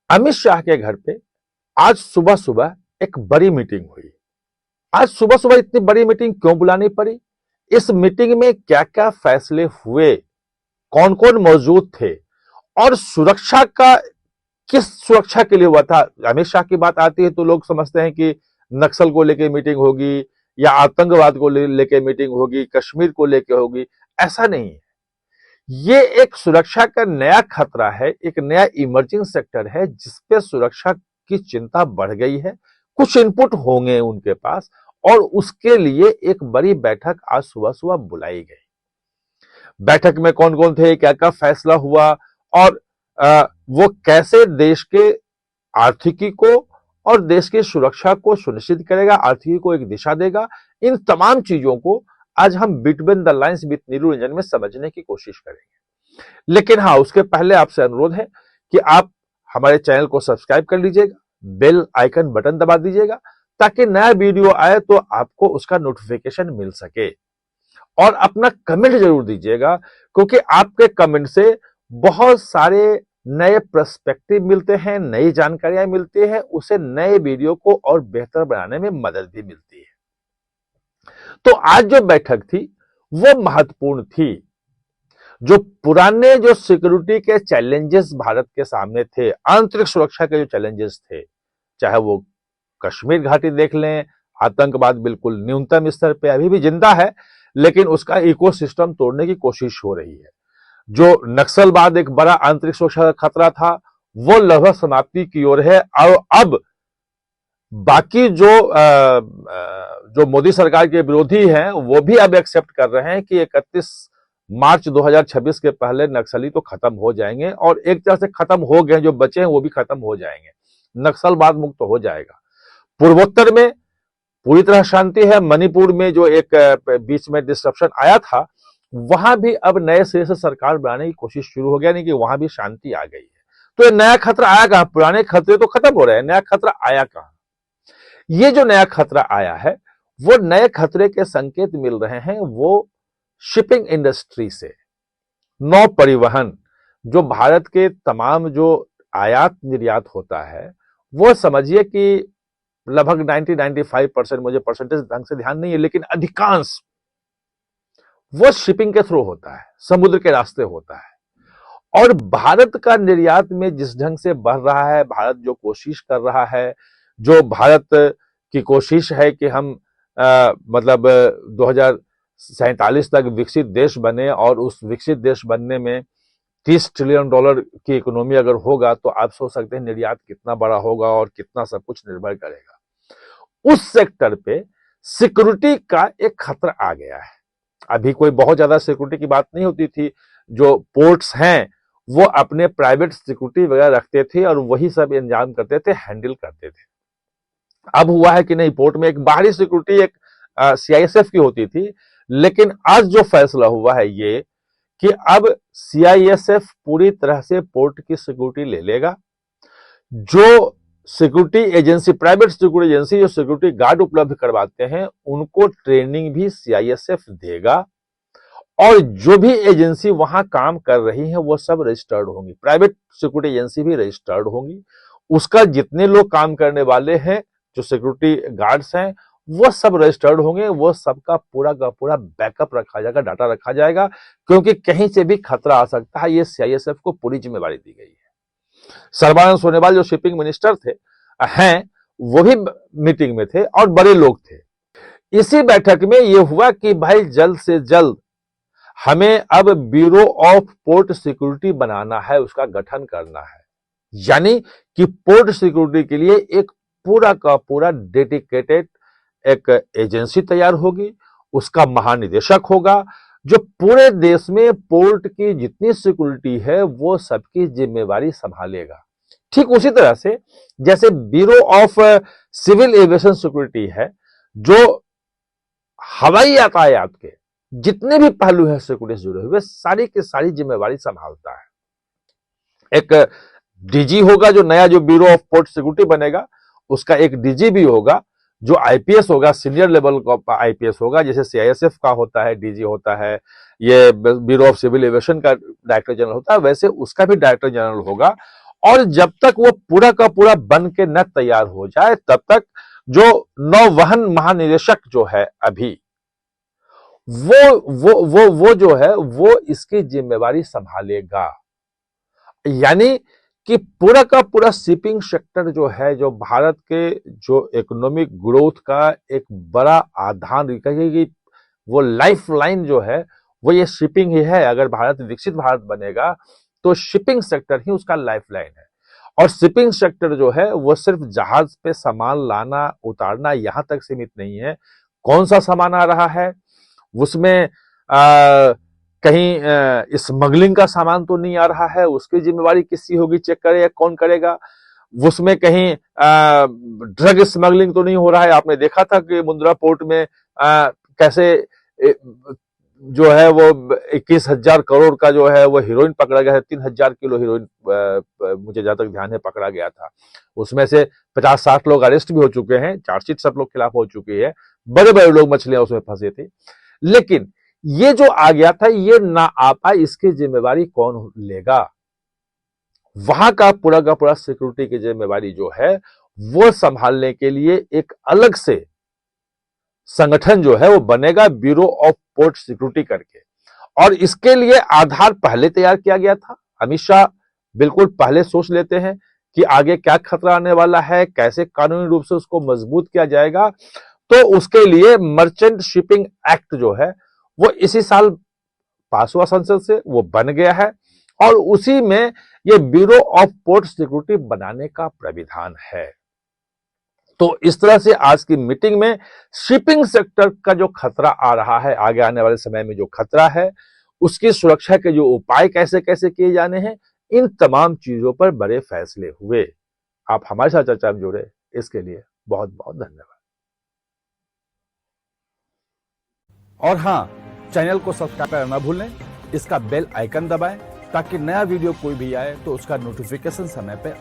अमित शाह के घर पे आज सुबह सुबह एक बड़ी मीटिंग हुई। आज सुबह सुबह इतनी बड़ी मीटिंग क्यों बुलानी पड़ी? इस मीटिंग में क्या क्या फैसले हुए, कौन कौन मौजूद थे और सुरक्षा का किस सुरक्षा के लिए हुआ था? अमित शाह की बात आती है तो लोग समझते हैं कि नक्सल को लेकर मीटिंग होगी या आतंकवाद को लेकर मीटिंग होगी, कश्मीर को लेकर होगी। ऐसा नहीं है। ये एक सुरक्षा का नया खतरा है, एक नया इमर्जिंग सेक्टर है जिसपे सुरक्षा की चिंता बढ़ गई है। कुछ इनपुट होंगे उनके पास और उसके लिए एक बड़ी बैठक आज सुबह सुबह बुलाई गई। बैठक में कौन कौन थे, क्या क्या फैसला हुआ और वो कैसे देश के आर्थिकी को और देश की सुरक्षा को सुनिश्चित करेगा, आर्थिकी को एक दिशा देगा। इन तमाम चीजों को आज हम between the lines with Neeru Ranjan में समझने की कोशिश करेंगे। लेकिन हाँ, उसके पहले आपसे अनुरोध है कि आप हमारे चैनल को सब्सक्राइब कर लीजिएगा, बेल आइकन बटन दबा दीजिएगा ताकि नया वीडियो आए तो आपको उसका नोटिफिकेशन मिल सके। और अपना कमेंट जरूर दीजिएगा क्योंकि आपके कमेंट से बहुत सारे नए पर्सपेक्टिव मिलते हैं, नई जानकारियां मिलती हैं, उसे नए वीडियो को और बेहतर बनाने में मदद भी मिलती है। तो आज जो बैठक थी वो महत्वपूर्ण थी। जो पुराने जो सिक्योरिटी के चैलेंजेस भारत के सामने थे, आंतरिक सुरक्षा के जो चैलेंजेस थे, चाहे वो कश्मीर घाटी देख लें, आतंकवाद बिल्कुल न्यूनतम स्तर पे अभी भी जिंदा है लेकिन उसका इकोसिस्टम तोड़ने की कोशिश हो रही है। जो नक्सलवाद एक बड़ा आंतरिक सुरक्षा का खतरा था वो लगभग समाप्ति की ओर है और अब बाकी जो मोदी सरकार के विरोधी हैं वो भी अब एक्सेप्ट कर रहे हैं कि 31 मार्च 2026 के पहले नक्सली तो खत्म हो जाएंगे और एक तरह से खत्म हो गए, जो बचे हैं वो भी खत्म हो जाएंगे, नक्सलवाद मुक्त हो जाएगा। पूर्वोत्तर में पूरी तरह शांति है। मणिपुर में जो एक बीच में डिस्ट्रप्शन आया था वहां भी अब नए सिरे से सरकार बनाने की कोशिश शुरू हो गया, नहीं कि वहां भी शांति आ गई है। तो ये नया खतरा आया कहां? पुराने खतरे तो खत्म हो रहे हैं, नया खतरा आया कहां? ये जो नया खतरा आया है वो नए खतरे के संकेत मिल रहे हैं वो शिपिंग इंडस्ट्री से। नौ परिवहन, जो भारत के तमाम जो आयात निर्यात होता है वो समझिए कि लगभग 90-95%, मुझे परसेंटेज ढंग से ध्यान नहीं है लेकिन अधिकांश वो शिपिंग के थ्रू होता है, समुद्र के रास्ते होता है। और भारत का निर्यात में जिस ढंग से बढ़ रहा है, भारत जो कोशिश कर रहा है, जो भारत की कोशिश है कि हम मतलब 2047 तक विकसित देश बने और उस विकसित देश बनने में $30 ट्रिलियन की इकोनॉमी अगर होगा तो आप सोच सकते हैं निर्यात कितना बड़ा होगा और कितना सब कुछ निर्भर करेगा। उस सेक्टर पे सिक्योरिटी का एक खतरा आ गया है। अभी कोई बहुत ज्यादा सिक्योरिटी की बात नहीं होती थी, जो पोर्ट्स हैं वो अपने प्राइवेट सिक्योरिटी वगैरह रखते थे और वही सब इंतजाम करते थे, हैंडल करते थे। अब हुआ है कि नहीं, पोर्ट में एक बाहरी सिक्योरिटी एक सीआईएसएफ की होती थी, लेकिन आज जो फैसला हुआ है ये कि अब सीआईएसएफ पूरी तरह से पोर्ट की सिक्योरिटी ले लेगा। जो security agency, private security agency जो सिक्योरिटी गार्ड उपलब्ध करवाते हैं उनको ट्रेनिंग भी सीआईएसएफ देगा और जो भी एजेंसी वहां काम कर रही है वो सब रजिस्टर्ड होंगी, प्राइवेट सिक्योरिटी एजेंसी भी रजिस्टर्ड होंगी। उसका जितने लोग काम करने वाले हैं, जो सिक्योरिटी गार्ड्स हैं, वो सब रजिस्टर्ड होंगे, वो सबका पूरा का पूरा बैकअप रखा जाएगा, डाटा रखा जाएगा, क्योंकि कहीं से भी खतरा आ सकता है। ये सीआईएसएफ को पूरी जिम्मेवारी दी गई है। सर्बानंद सोनोवाल जो शिपिंग मिनिस्टर थे हैं वो भी मीटिंग में थे और बड़े लोग थे। इसी बैठक में यह हुआ कि भाई जल्द से जल्द हमें अब ब्यूरो ऑफ पोर्ट सिक्योरिटी बनाना है, उसका गठन करना है। यानी कि पोर्ट सिक्योरिटी के लिए एक पूरा का पूरा डेडिकेटेड एक एजेंसी तैयार होगी, उसका महानिदेशक होगा जो पूरे देश में पोर्ट की जितनी सिक्योरिटी है वो सबकी जिम्मेवारी संभालेगा। ठीक उसी तरह से जैसे bureau of civil aviation security है, जो हवाई यातायात के जितने भी पहलू हैं सिक्योरिटी से जुड़े हुए सारी की सारी जिम्मेवारी संभालता है। एक डीजी होगा, जो नया जो ब्यूरो ऑफ पोर्ट सिक्योरिटी बनेगा उसका एक डीजी भी होगा, जो आईपीएस होगा, सीनियर लेवल का आईपीएस होगा, जैसे सीआईएसएफ का होता है डीजी होता है, ये ब्यूरो ऑफ सिविल एविएशन का डायरेक्टर जनरल होता है, वैसे उसका भी डायरेक्टर जनरल होगा। और जब तक वो पूरा का पूरा बन के न तैयार हो जाए तब तक जो नौवहन महानिदेशक जो है अभी वो जो है वो इसकी जिम्मेवारी संभालेगा। यानी कि पूरा का पूरा शिपिंग सेक्टर जो है, जो भारत के जो इकोनॉमिक ग्रोथ का एक बड़ा आधार, कहिए कि वो लाइफ लाइन जो है वो ये शिपिंग ही है। अगर भारत विकसित भारत बनेगा तो शिपिंग सेक्टर ही उसका लाइफ लाइन है। और शिपिंग सेक्टर जो है वो सिर्फ जहाज पे सामान लाना उतारना यहां तक सीमित नहीं है। कौन सा सामान आ रहा है उसमें कहीं स्मगलिंग का सामान तो नहीं आ रहा है, उसकी जिम्मेवारी किसकी होगी, चेक करेगा कौन करेगा। उसमें कहीं ड्रग स्मगलिंग तो नहीं हो रहा है। आपने देखा था कि मुंद्रा पोर्ट में कैसे जो है वो 21,000 करोड़ का जो है वो हीरोइन पकड़ा गया है। 3,000 किलो हीरोइन मुझे जहां तक ध्यान है पकड़ा गया था। उसमें से 50-60 लोग अरेस्ट भी हो चुके हैं, चार्जशीट सब लोग खिलाफ हो चुकी है। बड़े बड़े लोग मछलियां उसमें फंसे थे। लेकिन ये जो आ गया था ये ना आ पाए, इसकी जिम्मेवारी कौन लेगा? वहां का पूरा सिक्योरिटी की जिम्मेवारी जो है वो संभालने के लिए एक अलग से संगठन जो है वो बनेगा, ब्यूरो ऑफ पोर्ट सिक्योरिटी करके। और इसके लिए आधार पहले तैयार किया गया था। अमित शाह बिल्कुल पहले सोच लेते हैं कि आगे क्या खतरा आने वाला है, कैसे कानूनी रूप से उसको मजबूत किया जाएगा। तो उसके लिए मर्चेंट शिपिंग एक्ट जो है वो इसी साल पास हुआ संसद से, वो बन गया है और उसी में ये ब्यूरो ऑफ पोर्ट सिक्योरिटी बनाने का प्राविधान है। तो इस तरह से आज की मीटिंग में शिपिंग सेक्टर का जो खतरा आ रहा है, आगे आने वाले समय में जो खतरा है, उसकी सुरक्षा के जो उपाय कैसे कैसे किए जाने हैं, इन तमाम चीजों पर बड़े फैसले हुए। आप हमारे साथ चर्चा में जुड़े, इसके लिए बहुत बहुत धन्यवाद। और हाँ, चैनल को सब्सक्राइब करना ना भूलें, इसका बेल आइकन दबाएं ताकि नया वीडियो कोई भी आए तो उसका नोटिफिकेशन समय पे